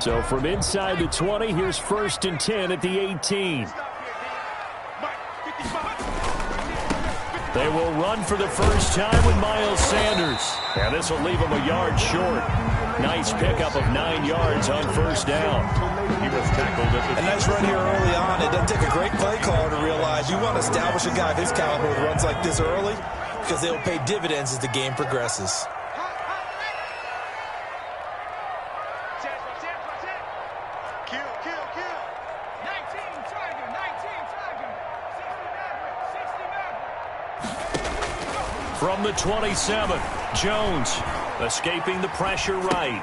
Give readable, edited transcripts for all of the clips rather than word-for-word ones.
So from inside the 20, here's 1st and 10 at the 18. They will run for the first time with Miles Sanders. And this will leave him a yard short. Nice pickup of 9 yards on 1st down. He was tackled at the... A nice run here early on. It doesn't take a great play caller to realize you want to establish a guy of his caliber with runs like this early because they'll pay dividends as the game progresses. From the 27, Jones escaping the pressure right.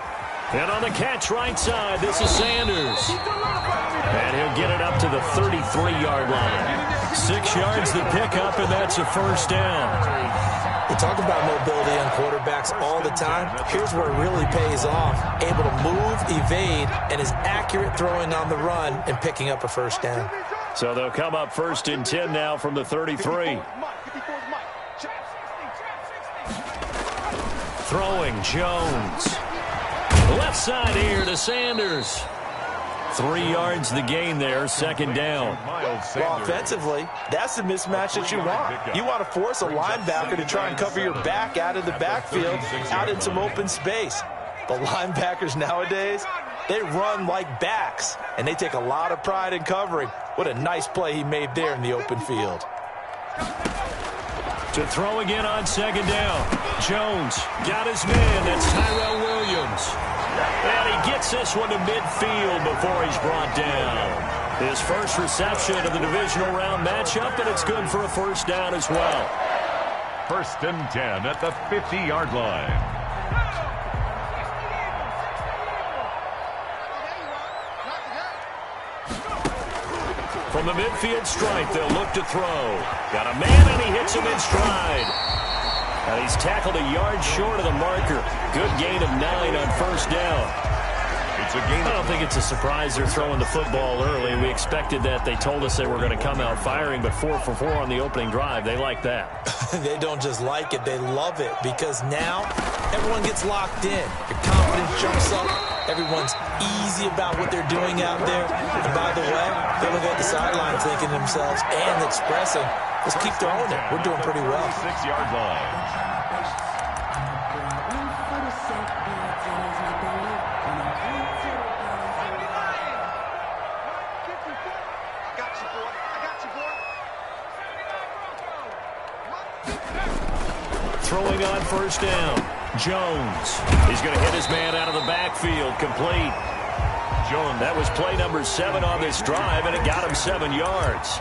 And on the catch right side, this is Sanders. And he'll get it up to the 33-yard line. 6 yards the pickup, and that's a 1st down. We talk about mobility on quarterbacks all the time. Here's where it really pays off. Able to move, evade, and is accurate throwing on the run and picking up a 1st down. So they'll come up 1st and 10 now from the 33. Throwing Jones. Left side here to Sanders. 3 yards the gain there, 2nd down. Well, offensively, that's the mismatch that you want. You want to force a linebacker to try and cover your back out of the backfield, out in some open space. The linebackers nowadays, they run like backs, and they take a lot of pride in covering. What a nice play he made there in the open field. To throw again on 2nd down. Jones got his man. That's Tyrell Williams. And he gets this one to midfield before he's brought down. His first reception of the divisional round matchup, and it's good for a 1st down as well. 1st and 10 at the 50-yard line. From the midfield stripe, they'll look to throw. Got a man, and he hits him in stride. And he's tackled a yard short of the marker. Good gain of 9 on 1st down. I don't think it's a surprise they're throwing the football early. We expected that. They told us they were going to come out firing, but 4 for 4 on the opening drive. They like that. They don't just like it, they love it, because now everyone gets locked in. Your confidence jumps up. Everyone's easy about what they're doing out there. And by the way, they look at the sideline thinking to themselves and expressing, let's keep throwing it. We're doing pretty well. 6-yard line. Throwing on 1st down. Jones. He's going to hit his man out of the backfield. Complete. Jones. That was play number 7 on this drive, and it got him 7 yards.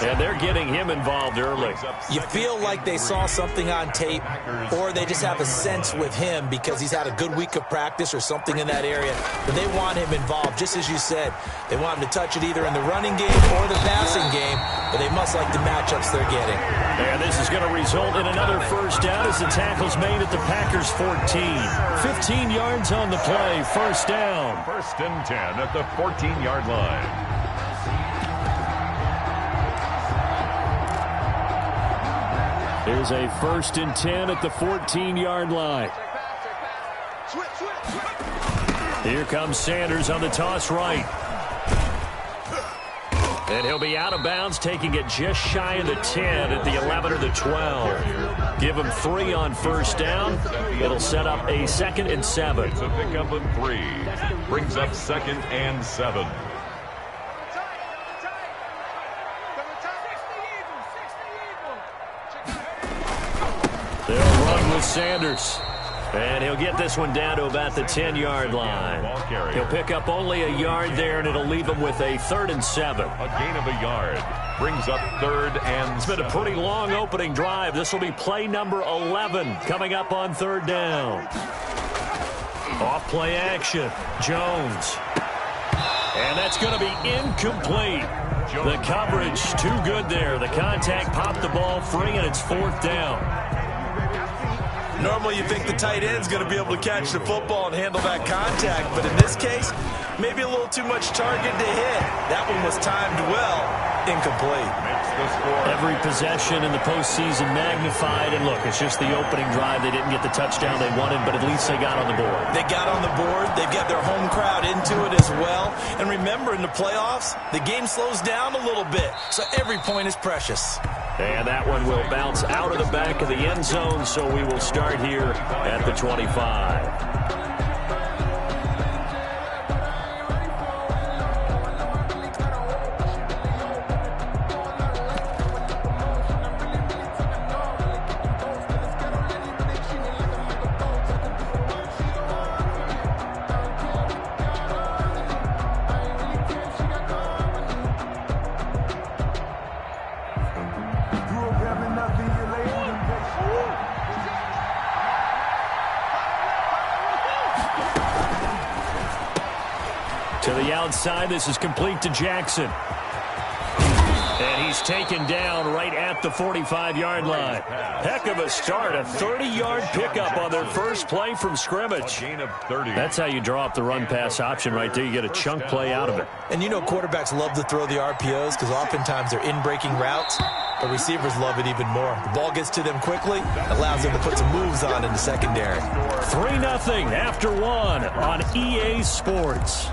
And they're getting him involved early. You feel like they saw something on tape, or they just have a sense with him because he's had a good week of practice or something in that area. But they want him involved, just as you said. They want him to touch it either in the running game or the passing game, but they must like the matchups they're getting. And this is going to result in another 1st down as the tackle's made at the Packers' 14. 15 yards on the play, 1st down. 1st and 10 at the 14-yard line. Here's a 1st and 10 at the 14-yard line. Here comes Sanders on the toss right. And he'll be out of bounds, taking it just shy of the 10 at the 11 or the 12. Give him 3 on 1st down. It'll set up a 2nd and 7. It's a pickup of 3. Brings up 2nd and 7. They'll run with Sanders. And he'll get this one down to about the 10-yard line. He'll pick up only a yard there, and it'll leave him with a 3rd and 7. A gain of a yard. Brings up 3rd and 7. It's been a pretty long opening drive. This will be play number 11 coming up on 3rd down. Off play action. Jones. And that's going to be incomplete. The coverage too good there. The contact popped the ball free, and it's 4th down. Normally you think the tight end's going to be able to catch the football and handle that contact, but in this case, maybe a little too much target to hit. That one was timed well, incomplete. the score. Every possession in the postseason magnified. And look, it's just the opening drive. They didn't get the touchdown they wanted, but at least they got on the board. They got on the board. They've got their home crowd into it as well. And remember, in the playoffs, the game slows down a little bit, so every point is precious. And that one will bounce out of the back of the end zone, so we will start here at the 25. To the outside, this is complete to Jackson. And he's taken down right at the 45-yard line. Heck of a start, a 30-yard pickup on their first play from scrimmage. That's how you draw up the run-pass option right there. You get a chunk play out of it. And you know quarterbacks love to throw the RPOs because oftentimes they're in-breaking routes, but receivers love it even more. The ball gets to them quickly, allows them to put some moves on in the secondary. 3-0 after one on EA Sports.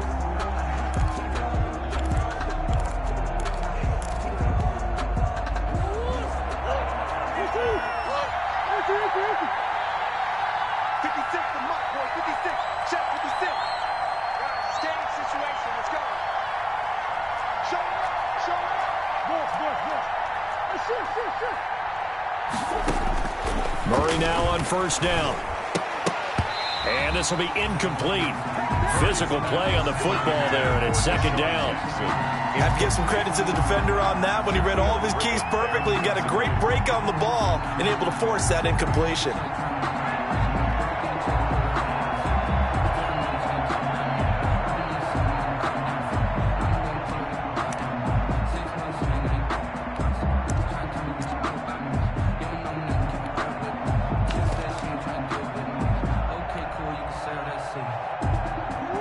Murray now on first down. And this will be incomplete. Physical play on the football there, and it's second down. You have to give some credit to the defender on that when he read all of his keys perfectly and got a great break on the ball and able to force that incompletion.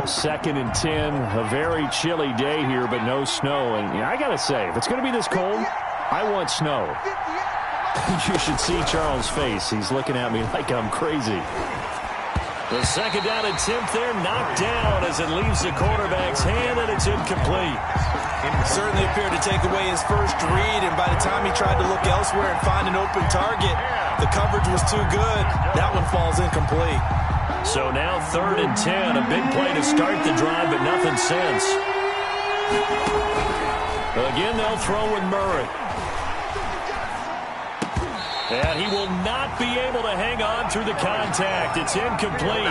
Second and 10, a very chilly day here, but no snow. And I got to say, if it's going to be this cold, I want snow. You should see Charles' face. He's looking at me like I'm crazy. The second down attempt there, knocked down as it leaves the quarterback's hand, and it's incomplete. Certainly appeared to take away his first read, and by the time he tried to look elsewhere and find an open target, the coverage was too good. That one falls incomplete. So now 3rd and 10, a big play to start the drive, but nothing since. Again, they'll throw with Murray. And he will not be able to hang on through the contact. It's incomplete.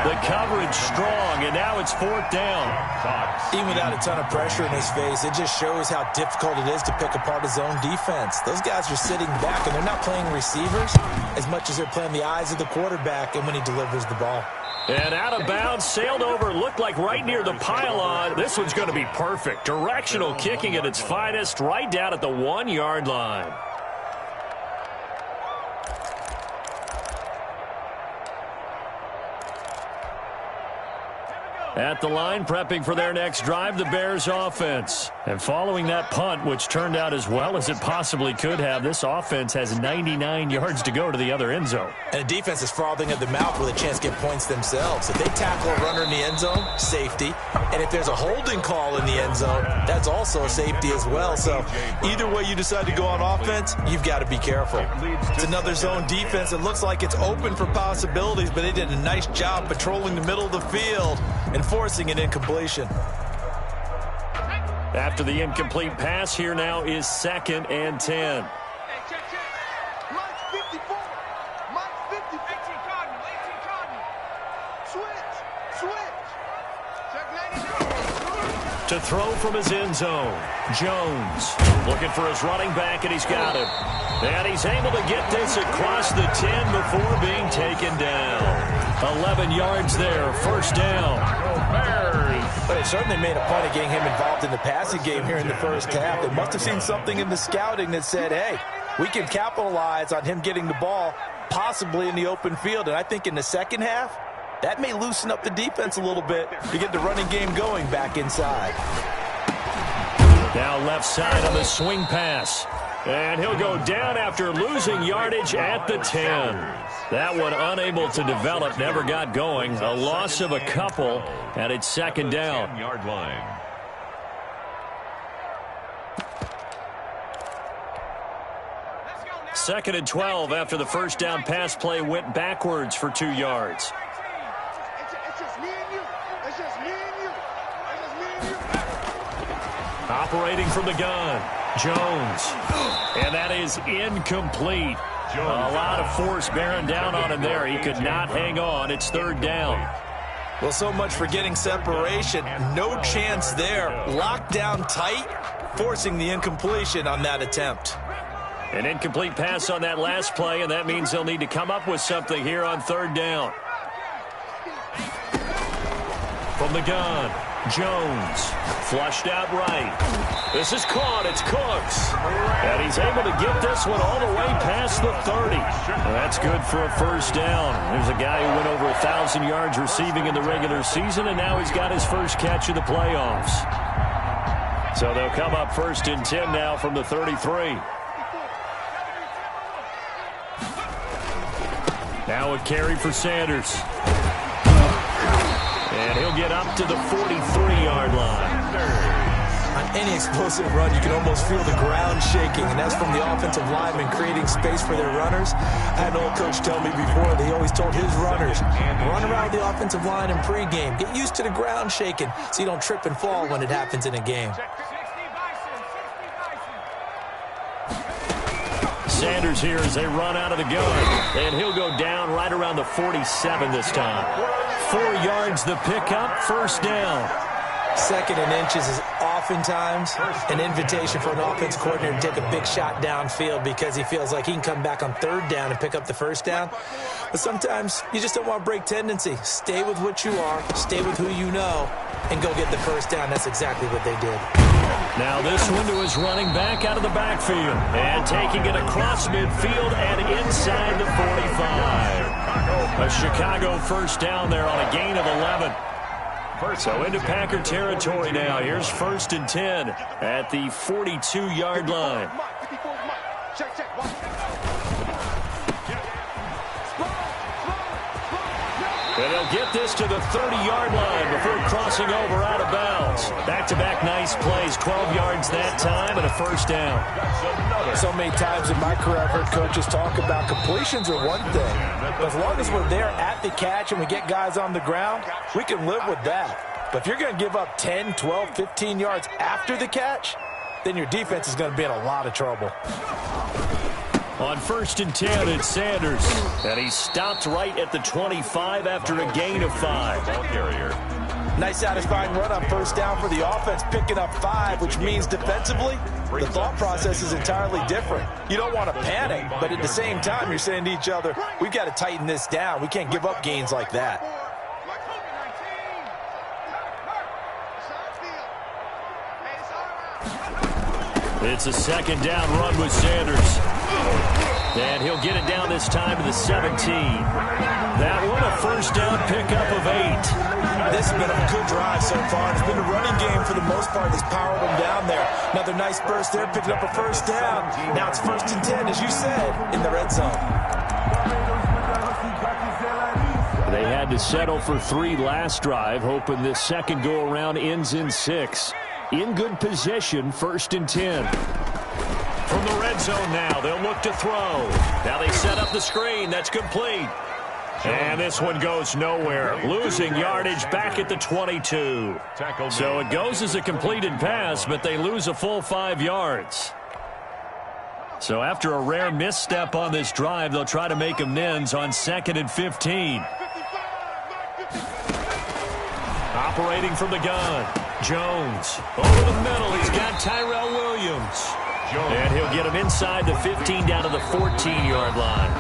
The coverage strong, and now it's 4th down. Even without a ton of pressure in his face, it just shows how difficult it is to pick apart his own defense. Those guys are sitting back, and they're not playing receivers as much as they're playing the eyes of the quarterback and when he delivers the ball. And out of bounds, sailed over, looked like right near the pylon. This one's going to be perfect. Directional kicking at its finest, right down at the 1-yard line. At the line, prepping for their next drive, the Bears offense. And following that punt, which turned out as well as it possibly could have, this offense has 99 yards to go to the other end zone. And the defense is frothing at the mouth with a chance to get points themselves. If they tackle a runner in the end zone, safety. And if there's a holding call in the end zone, that's also a safety as well. So either way you decide to go on offense, you've got to be careful. It's another zone defense. It looks like it's open for possibilities, but they did a nice job patrolling the middle of the field and forcing an incompletion. After the incomplete pass, here now is 2nd and 10. To throw from his end zone, Jones looking for his running back, and he's got him. And he's able to get this across the 10 before being taken down. 11 yards there, 1st down. But it certainly made a point of getting him involved in the passing game here in the first half. They must have seen something in the scouting that said, hey, we can capitalize on him getting the ball possibly in the open field. And I think in the second half, that may loosen up the defense a little bit to get the running game going back inside. Now left side on the swing pass. And he'll go down after losing yardage at the 10. That one unable to develop, never got going. A loss of a couple, and it's second down. 10-yard line. Second and 12 after the first down pass play went backwards for 2 yards. Operating from the gun, Jones. And that is incomplete. A lot of force bearing down on him there. He could not hang on. It's third down. Well, so much for getting separation. No chance there. Locked down tight, forcing the incompletion on that attempt. An incomplete pass on that last play, and that means they'll need to come up with something here on third down. From the gun, Jones. Flushed out right. This is caught. It's Cooks. And he's able to get this one all the way past the 30. Well, that's good for a first down. There's a guy who went over 1,000 yards receiving in the regular season, and now he's got his first catch of the playoffs. So they'll come up first and 10 now from the 33. Now a carry for Sanders. And he'll get up to the 43-yard line. On any explosive run, you can almost feel the ground shaking, and that's from the offensive linemen creating space for their runners. I had an old coach tell me before, they always told his runners, run around the offensive line in pregame. Get used to the ground shaking so you don't trip and fall when it happens in a game. Sanders here as they run out of the gun. And he'll go down right around the 47 this time. 4 yards the pickup, first down. Second and inches is oftentimes an invitation for an offense coordinator to take a big shot downfield because he feels like he can come back on third down and pick up the first down. But sometimes you just don't want to break tendency. Stay with what you are, stay with who you know, and go get the first down. That's exactly what they did. Now this one to his running back out of the backfield. And taking it across midfield and inside the 45. A Chicago first down there on a gain of 11. So into Packer territory now. Here's first and 10 at the 42-yard line. And they'll get this to the 30-yard line before crossing over out of bounds. Back-to-back nice plays, 12 yards that time and a first down. So many times in my career I've heard coaches talk about completions are one thing. But as long as we're there at the catch and we get guys on the ground, we can live with that. But if you're going to give up 10, 12, 15 yards after the catch, then your defense is going to be in a lot of trouble. On first and 10, it's Sanders. And he stopped right at the 25 after a gain of 5. Ball carrier. Nice satisfying run on first down for the offense, picking up 5, which means defensively, the thought process is entirely different. You don't want to panic, but at the same time, you're saying to each other, we've got to tighten this down. We can't give up gains like that. It's a second down run with Sanders. And he'll get it down this time to the 17. That one a first down pickup of 8. This has been a good drive so far. It's been a running game for the most part that's powered them down there. Another nice burst there, picking up a first down. Now it's first and 10, as you said, in the red zone. They had to settle for 3 last drive, hoping this second go-around ends in 6. In good position, first and 10. From the red zone now, they'll look to throw. Now they set up the screen. That's complete. And this one goes nowhere. Losing yardage back at the 22. So it goes as a completed pass, but they lose a full 5 yards. So after a rare misstep on this drive, they'll try to make amends on second and 15. Operating from the gun, Jones. Over the middle, he's got Tyrell Williams. And he'll get him inside the 15 down to the 14-yard line.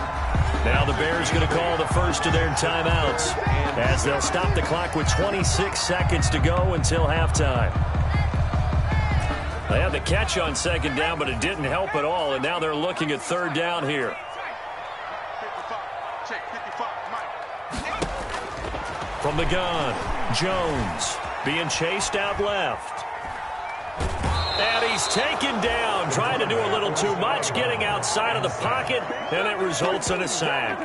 Now the Bears going to call the first of their timeouts as they'll stop the clock with 26 seconds to go until halftime. They had the catch on second down, but it didn't help at all, and now they're looking at third down here. From the gun, Jones being chased out left. And he's taken down, trying to do a little too much, getting outside of the pocket, and it results in a sack.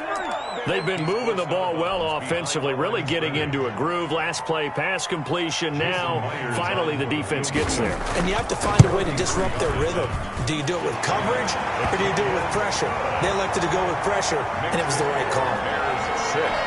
They've been moving the ball well offensively, really getting into a groove. Last play, pass completion. Now, finally, the defense gets there. And you have to find a way to disrupt their rhythm. Do you do it with coverage, or do you do it with pressure? They elected to go with pressure, and it was the right call.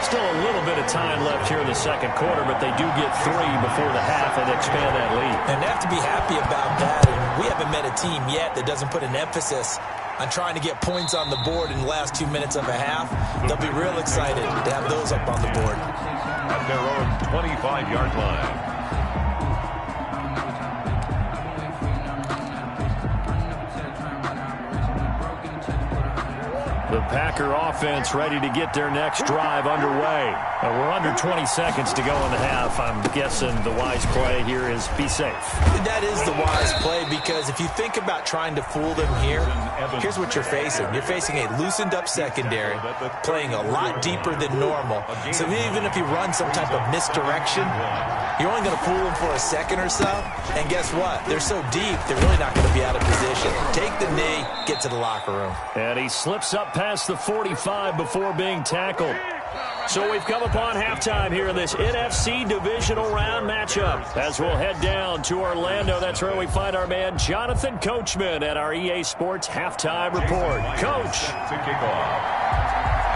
Still a little bit of time left here in the second quarter, but they do get 3 before the half and expand that lead. And they have to be happy about that. And we haven't met a team yet that doesn't put an emphasis on trying to get points on the board in the last 2 minutes of a half. They'll be real excited to have those up on the board. At their own 25-yard line. The Packer offense ready to get their next drive underway. We're under 20 seconds to go in the half. I'm guessing the wise play here is be safe. That is the wise play, because if you think about trying to fool them here, here's what you're facing. You're facing a loosened up secondary, playing a lot deeper than normal. So even if you run some type of misdirection, you're only going to fool them for a second or so. And guess what? They're so deep, they're really not going to be out of position. Take the knee, get to the locker room. And he slips up past the 45 before being tackled. So we've come upon halftime here in this NFC divisional round matchup. As we'll head down to Orlando, that's where we find our man Jonathan Coachman at our EA Sports Halftime Report. Coach.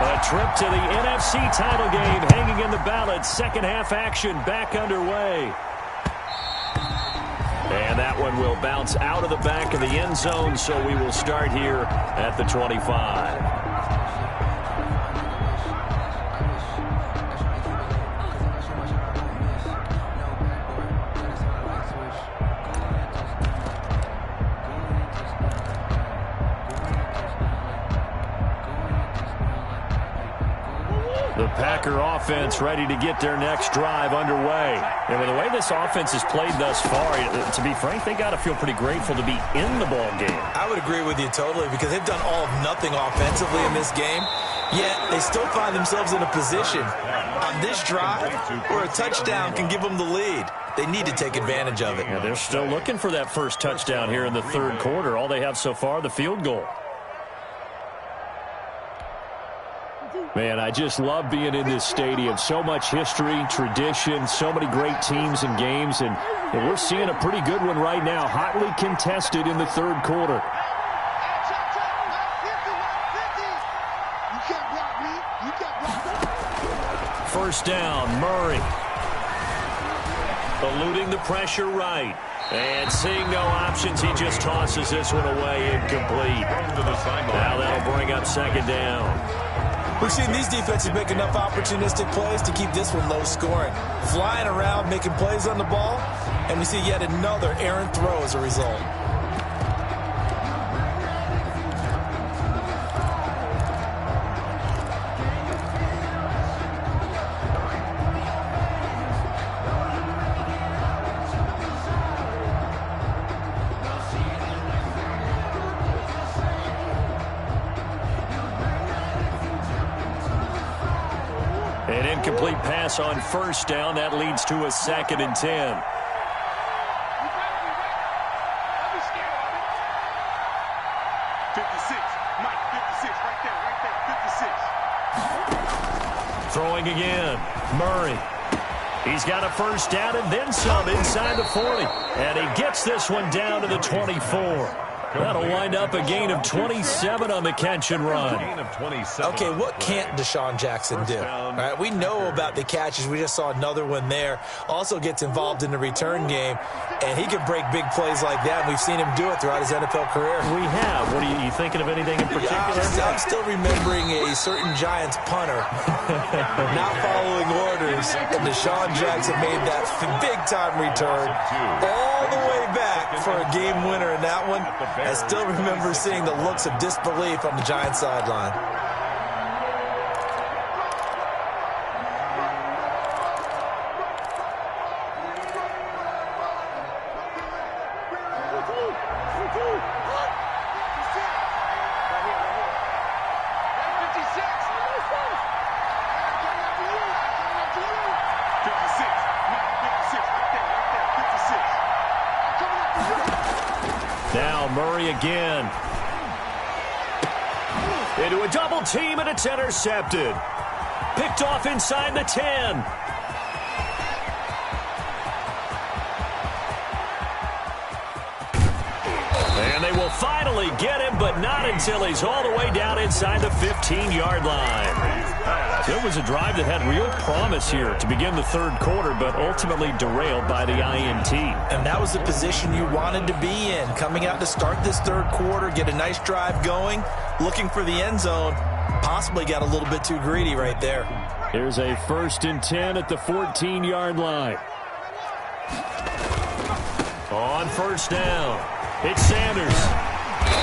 A trip to the NFC title game hanging in the balance. Second half action back underway. And that one will bounce out of the back of the end zone, so we will start here at the 25. The Packer offense ready to get their next drive underway. And with the way this offense has played thus far, to be frank, they got to feel pretty grateful to be in the ball game. I would agree with you totally, because they've done all of nothing offensively in this game, yet they still find themselves in a position on this drive where a touchdown can give them the lead. They need to take advantage of it. Yeah, they're still looking for that first touchdown here in the third quarter. All they have so far, the field goal. Man, I just love being in this stadium. So much history, tradition, so many great teams and games, and we're seeing a pretty good one right now, hotly contested in the third quarter. First down, Murray. Eluding the pressure right. And seeing no options, he just tosses this one away, incomplete. Now that'll bring up second down. We've seen these defenses make enough opportunistic plays to keep this one low scoring. Flying around, making plays on the ball, and we see yet another errant throw as a result. An incomplete pass on first down. That leads to a 2nd and 10. Throwing again. Murray. He's got a first down and then some inside the 40. And he gets this one down to the 24. That'll wind up a gain of 27 on the catch and run. Okay, what can't Deshaun Jackson do? All right, we know about the catches. We just saw another one there. Also gets involved in the return game, and he can break big plays like that. We've seen him do it throughout his NFL career. We have. What are you thinking of anything in particular? I'm still remembering a certain Giants punter not following orders, and Deshaun Jackson made that big-time return all the way back for a game winner in that one. I still remember seeing the looks of disbelief on the Giants sideline. Now Murray again. Into a double team, and it's intercepted. Picked off inside the 10. And they will finally get him, but not until he's all the way down inside the 15-yard line. It was a drive that had real promise here to begin the third quarter, but ultimately derailed by the INT. And that was the position you wanted to be in, coming out to start this third quarter, get a nice drive going, looking for the end zone. Possibly got a little bit too greedy right there. Here's a 1st and 10 at the 14-yard line. On first down, it's Sanders.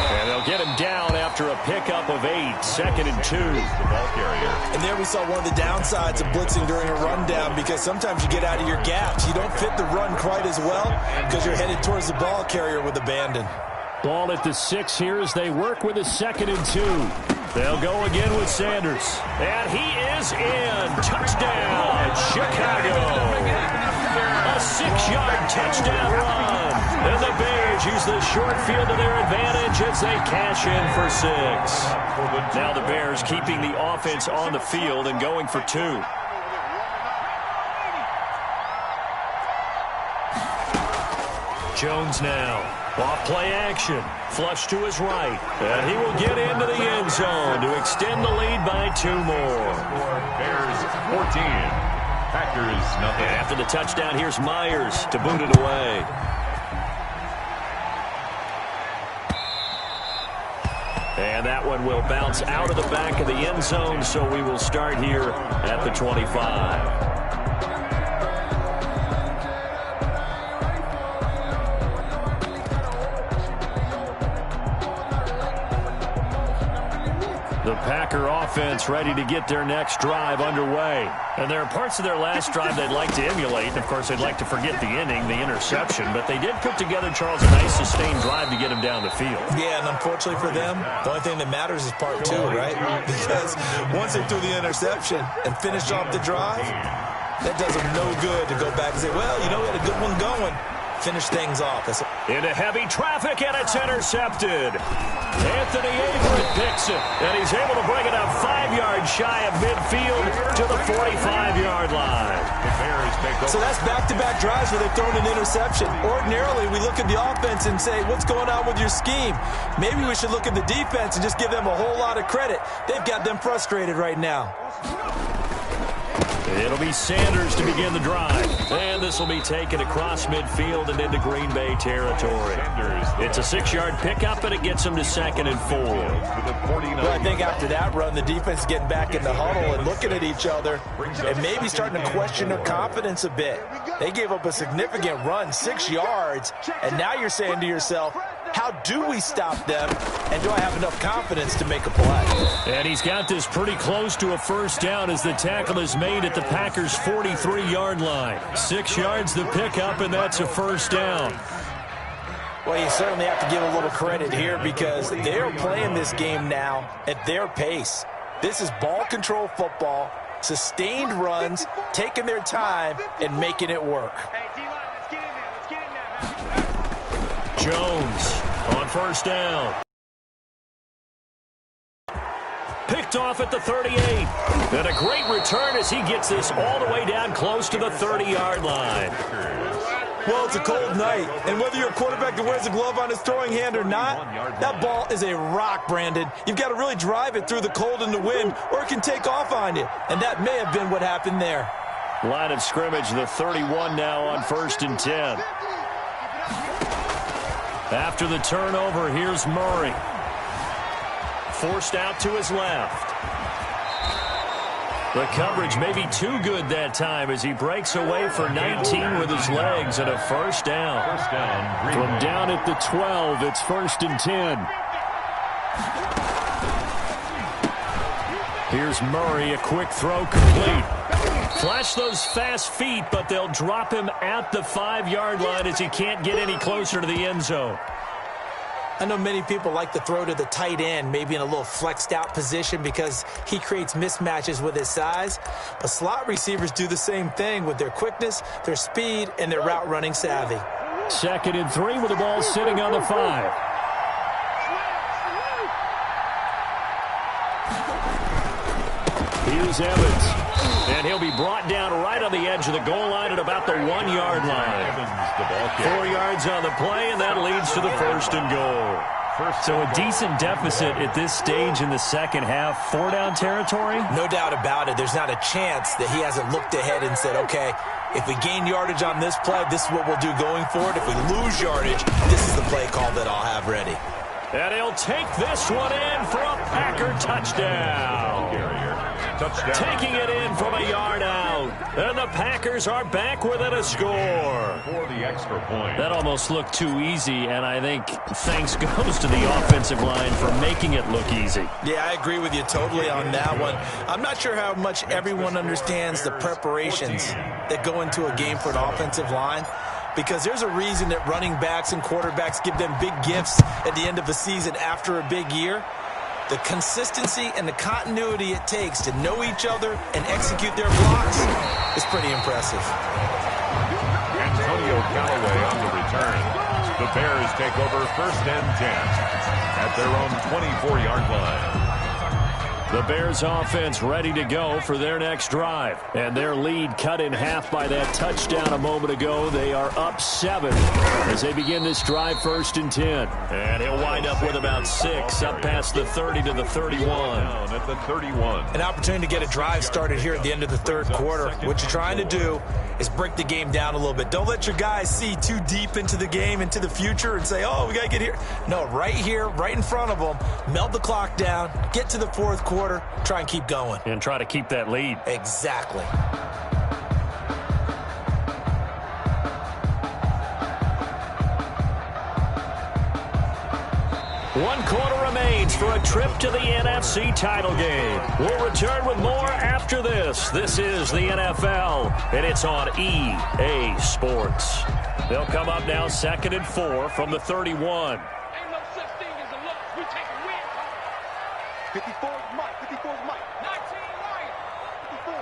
And they'll get him down after a pickup of 8, 2nd and 2. The ball carrier. And there we saw one of the downsides of blitzing during a rundown, because sometimes you get out of your gaps. You don't fit the run quite as well because you're headed towards the ball carrier with abandon. Ball at the 6 here as they work with a 2nd and 2. They'll go again with Sanders. And he is in. Touchdown, Chicago. A 6-yard touchdown run. And the Bears use the short field to their advantage as they cash in for 6. Now the Bears keeping the offense on the field and going for 2. Jones now. Off play action. Flush to his right. And he will get into the end zone to extend the lead by 2 more. Bears 14. Packers nothing. And after the touchdown, here's Myers to boot it away. And that one will bounce out of the back of the end zone, so we will start here at the 25. The Packer offense ready to get their next drive underway. And there are parts of their last drive they'd like to emulate. And, of course, they'd like to forget the inning, the interception. But they did put together, Charles, a nice sustained drive to get him down the field. Yeah, and unfortunately for them, the only thing that matters is part 2, right? Because once they threw the interception and finished off the drive, that does them no good to go back and say, well, you know, we had a good one going. Finish things off. Into heavy traffic, and it's intercepted. Anthony Averett picks it, and he's able to bring it up 5 yards shy of midfield to the 45-yard line. So that's back-to-back drives where they've thrown an interception. Ordinarily, we look at the offense and say, what's going on with your scheme? Maybe we should look at the defense and just give them a whole lot of credit. They've got them frustrated right now. It'll be Sanders to begin the drive. And this will be taken across midfield and into Green Bay territory. It's a 6-yard pickup, and it gets them to 2nd and 4. Well, I think after that run, the defense is getting back in the huddle and looking at each other and maybe starting to question their confidence a bit. They gave up a significant run, 6 yards, and now you're saying to yourself, how do we stop them, and do I have enough confidence to make a play? And he's got this pretty close to a first down as the tackle is made at the Packers' 43-yard line. 6 yards the pickup, and that's a first down. Well, you certainly have to give a little credit here because they're playing this game now at their pace. This is ball control football, sustained runs, taking their time, and making it work. Jones on first down. Picked off at the 38. And a great return as he gets this all the way down close to the 30-yard line. Well, it's a cold night, and whether you're a quarterback that wears a glove on his throwing hand or not, that ball is a rock, Brandon. You've got to really drive it through the cold and the wind, or it can take off on you. And that may have been what happened there. Line of scrimmage, the 31 now on 1st and 10. After the turnover, here's Murray. Forced out to his left. The coverage may be too good that time as he breaks away for 19 with his legs and a first down. From down at the 12, it's 1st and 10. Here's Murray, a quick throw complete. Flash those fast feet, but they'll drop him at the 5-yard line as he can't get any closer to the end zone. I know many people like to throw to the tight end, maybe in a little flexed out position because he creates mismatches with his size. But slot receivers do the same thing with their quickness, their speed, and their route running savvy. 2nd and 3 with the ball sitting on the 5. Here's Evans. And he'll be brought down right on the edge of the goal line at about the 1-yard line. 4 yards on the play, and that leads to the 1st and goal. So a decent deficit at this stage in the second half. 4-down territory? No doubt about it. There's not a chance that he hasn't looked ahead and said, okay, if we gain yardage on this play, this is what we'll do going forward. If we lose yardage, this is the play call that I'll have ready. And he'll take this one in for a Packer touchdown. Taking it in from a yard out. And the Packers are back within a score. For the extra point. That almost looked too easy, and I think thanks goes to the offensive line for making it look easy. Yeah, I agree with you totally on that one. I'm not sure how much everyone understands the preparations that go into a game for an offensive line, because there's a reason that running backs and quarterbacks give them big gifts at the end of the season after a big year. The consistency and the continuity it takes to know each other and execute their blocks is pretty impressive. Antonio Callaway on the return. The Bears take over 1st and 10 at their own 24-yard line. The Bears offense ready to go for their next drive. And their lead cut in half by that touchdown a moment ago. They are up 7 as they begin this drive 1st and 10. And he'll wind up with about 6 up past the 30 to the 31. At the 31. An opportunity to get a drive started here at the end of the 3rd quarter. What you're trying to do is break the game down a little bit. Don't let your guys see too deep into the game, into the future, and say, oh, we got to get here. No, right here, right in front of them, melt the clock down, get to the 4th quarter, try and keep going. And try to keep that lead. Exactly. One quarter remains for a trip to the NFC title game. We'll return with more after this. This is the NFL, and it's on EA Sports. They'll come up now 2nd and 4 from the 31. 54 Mike. 54 Mike. 19 Ryan. 54.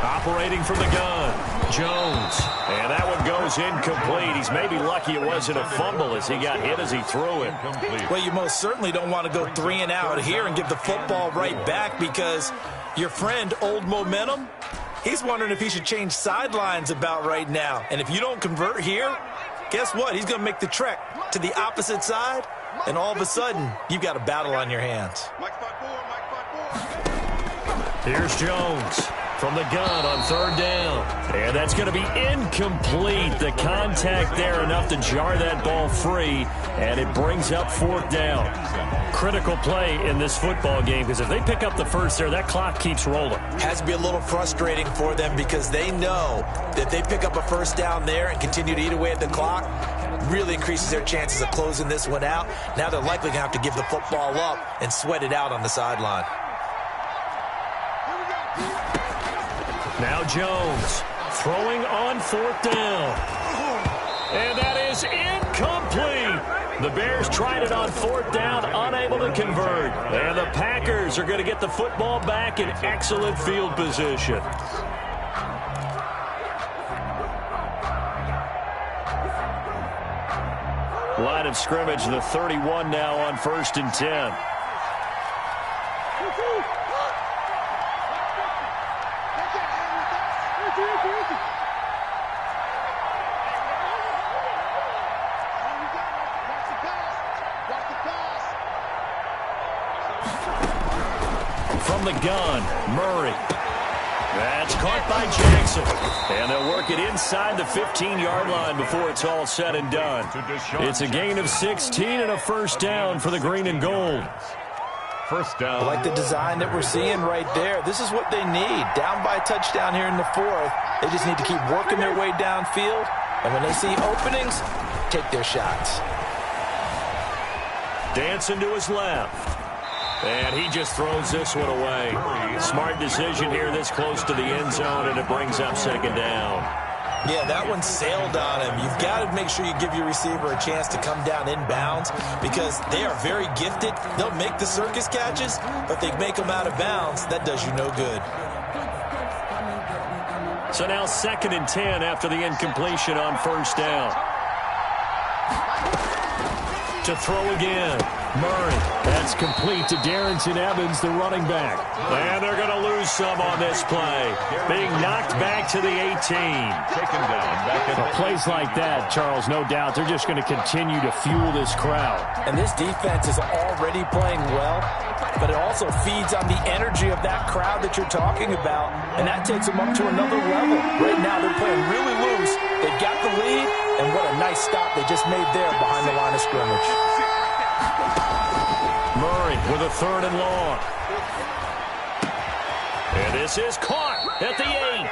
Operating from the gun, Jones. And that one goes incomplete. He's maybe lucky it wasn't a fumble as he got hit as he threw it. Well, you most certainly don't want to go 3 and out here and give the football right back, because your friend, Old Momentum, he's wondering if he should change sidelines about right now. And if you don't convert here, guess what? He's going to make the trek to the opposite side. And all of a sudden, you've got a battle on your hands. Here's Jones from the gun on 3rd down. And that's going to be incomplete. The contact there enough to jar that ball free. And it brings up 4th down. Critical play in this football game, because if they pick up the first there, that clock keeps rolling. Has to be a little frustrating for them, because they know that they pick up a 1st down there and continue to eat away at the clock, really increases their chances of closing this one out. Now they're likely going to have to give the football up and sweat it out on the sideline. Now Jones throwing on 4th down. And that is incomplete. The Bears tried it on 4th down, unable to convert. And the Packers are going to get the football back in excellent field position. Line of scrimmage, the 31 now on 1st and 10. From the gun, Murray. That's caught by Jackson. And they'll work it inside the 15-yard line before it's all said and done. It's a gain of 16 and a 1st down for the green and gold. 1st down. I like the design that we're seeing right there. This is what they need. Down by a touchdown here in the 4th. They just need to keep working their way downfield. And when they see openings, take their shots. Dancing to his left. And he just throws this one away. Smart decision here this close to the end zone, and it brings up 2nd down. Yeah, that one sailed on him. You've got to make sure you give your receiver a chance to come down inbounds, because they are very gifted. They'll make the circus catches, but if they make them out of bounds, that does you no good. So now 2nd and 10 after the incompletion on first down. To throw again. Murray. That's complete to Darrington Evans, the running back. And they're going to lose some on this play. Being knocked back to the 18. Taken down. Plays like that, Charles, no doubt, they're just going to continue to fuel this crowd. And this defense is already playing well, but it also feeds on the energy of that crowd that you're talking about, and that takes them up to another level. Right now, they're playing really loose. They've got the lead, and what a nice stop they just made there behind the line of scrimmage. Murray with a 3rd and long. And this is caught at the 8.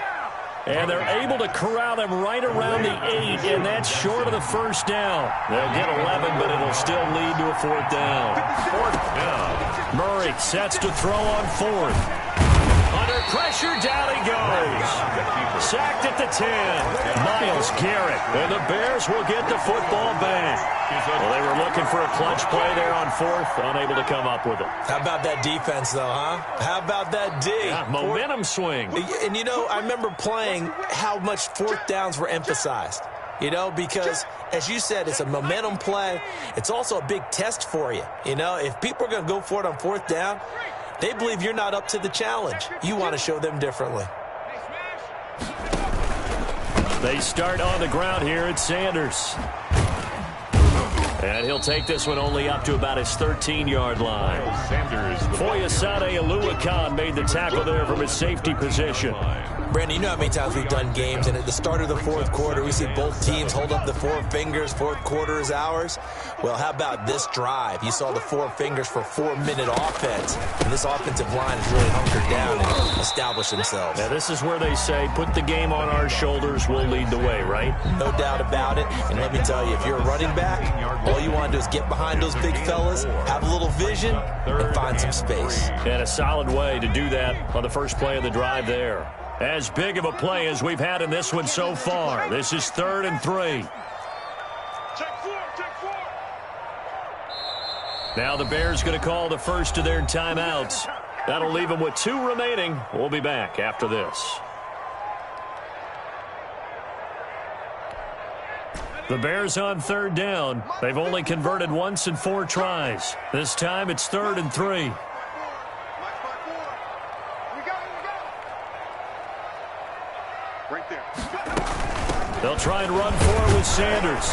And they're able to corral him right around the 8, and that's short of the first down. They'll get 11, but it'll still lead to a 4th down. 4th down. Murray sets to throw on 4th. Under pressure, down he goes. Sacked at the 10. Myles Garrett. And the Bears will get the football back. Well, they were looking for a clutch play there on 4th, unable to come up with it. How about that defense, though, huh? How about that D? Yeah, momentum swing. And, you know, I remember playing how much 4th downs were emphasized. You know, because, as you said, it's a momentum play. It's also a big test for you. You know, if people are going to go for it on 4th down, they believe you're not up to the challenge. You want to show them differently. They start on the ground here at Sanders. And he'll take this one only up to about his 13-yard line. Foyesade Oluwakan made the tackle there from his safety position. Brandon, you know how many times we've done games, and at the start of the 4th quarter, we see both teams hold up the 4 fingers, 4th quarter is ours. Well, how about this drive? You saw the 4 fingers for 4-minute offense, and this offensive line has really hunkered down and established themselves. Now, this is where they say, put the game on our shoulders, we'll lead the way, right? No doubt about it, and let me tell you, if you're a running back, all you want to do is get behind those big fellas, have a little vision, and find some space. And a solid way to do that on the first play of the drive there. As big of a play as we've had in this one so far. This is 3rd and 3. Now the Bears going to call the first of their timeouts. That'll leave them with 2 remaining. We'll be back after this. The Bears on 3rd down. They've only converted once in 4 tries. This time it's 3rd and 3. Right there. They'll try and run for it with Sanders.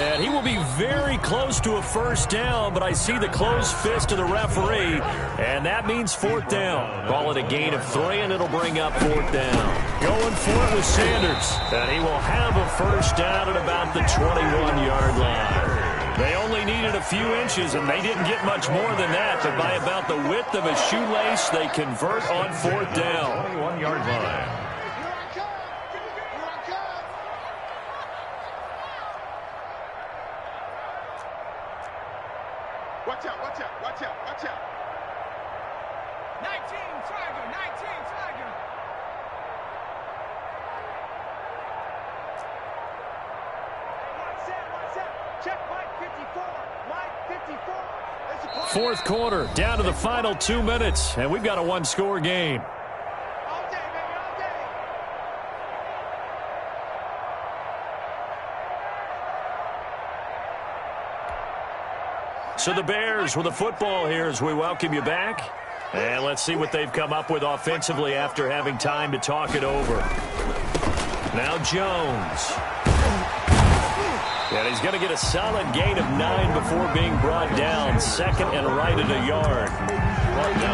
And he will be very close to a first down, but I see the closed fist of the referee, and that means 4th down. Call it a gain of 3, and it'll bring up 4th down. Going for it with Sanders, and he will have a first down at about the 21-yard line. They only needed a few inches, and they didn't get much more than that, but by about the width of a shoelace, they convert on 4th down. 21-yard line. Watch out, watch out, watch out, watch out. 19 Tiger, 19 Tiger. What's that? Check Mike 54. Mike 54. 4th quarter, down to the final 2 minutes, and we've got a 1-score game. All day, baby, all day. So the Bears with the football here as we welcome you back. And let's see what they've come up with offensively after having time to talk it over. Now Jones. And he's going to get a solid gain of 9 before being brought down. 2nd and right at a yard.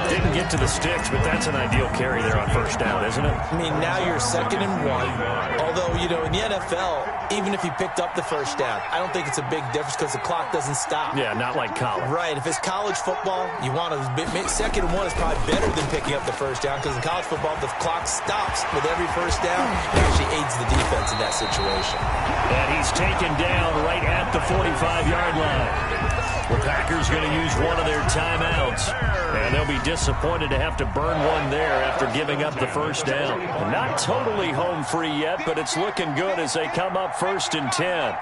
Didn't get to the sticks, but that's an ideal carry there on first down, isn't it? I mean, now you're 2nd and 1. Although, you know, in the NFL, even if you picked up the first down, I don't think it's a big difference because the clock doesn't stop. Yeah, not like college. Right. If it's college football, you want to 2nd and 1 is probably better than picking up the first down because in college football, the clock stops with every first down. It actually aids the defense in that situation. And he's taken down right at the 45-yard line. The Packers going to use one of their timeouts, and they'll be disappointed to have to burn one there after giving up the first down. Not totally home free yet, but it's looking good as they come up 1st and 10.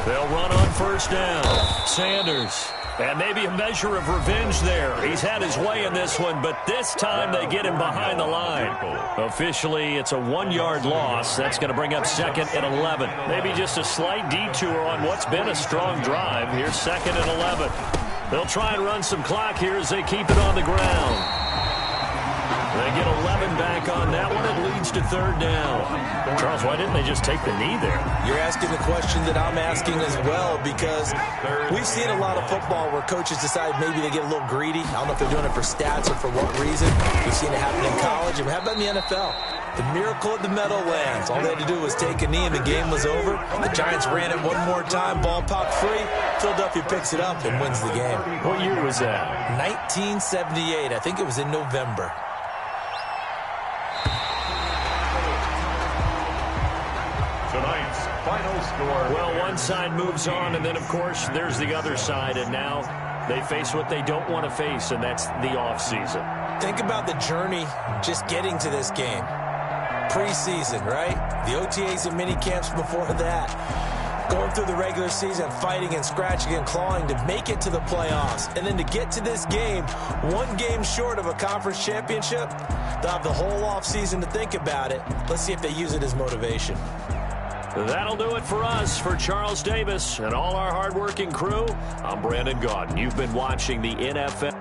They'll run on first down. Sanders. And maybe a measure of revenge there. He's had his way in this one, but this time they get him behind the line. Officially, it's a 1-yard loss. That's going to bring up 2nd and 11. Maybe just a slight detour on what's been a strong drive. Here's 2nd and 11. They'll try and run some clock here as they keep it on the ground. They get 11 back on that one. It leads to 3rd down. Charles, why didn't they just take the knee there? You're asking the question that I'm asking as well, because we've seen a lot of football where coaches decide maybe they get a little greedy. I don't know if they're doing it for stats or for what reason. We've seen it happen in college. And how about in the NFL? The miracle of the Meadowlands. All they had to do was take a knee and the game was over. The Giants ran it one more time. Ball popped free. Philadelphia picks it up and wins the game. What year was that? 1978. I think it was in November. Tonight's final score. Well, one side moves on, and then, of course, there's the other side, and now they face what they don't want to face, and that's the offseason. Think about the journey just getting to this game. Preseason, right? The OTAs and mini camps before that. Going through the regular season, fighting and scratching and clawing to make it to the playoffs. And then to get to this game, one game short of a conference championship, they'll have the whole offseason to think about it. Let's see if they use it as motivation. That'll do it for us. For Charles Davis and all our hardworking crew, I'm Brandon Gaudin. You've been watching the NFL.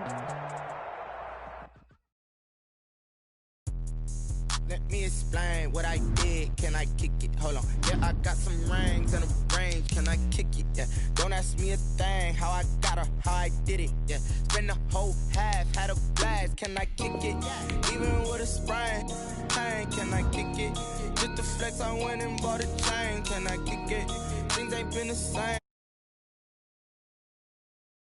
Let me explain what I did. Can I kick it? Hold on. Yeah, I got some rings and a range. Can I kick it? Yeah. Don't ask me a thing. How I got her, how I did it. Yeah. Spend the whole half, had a blast. Can I kick it? Even with a sprain. Pain, can I kick it? Just the flex, I went and bought a chain. Can I kick it? Things ain't been the same.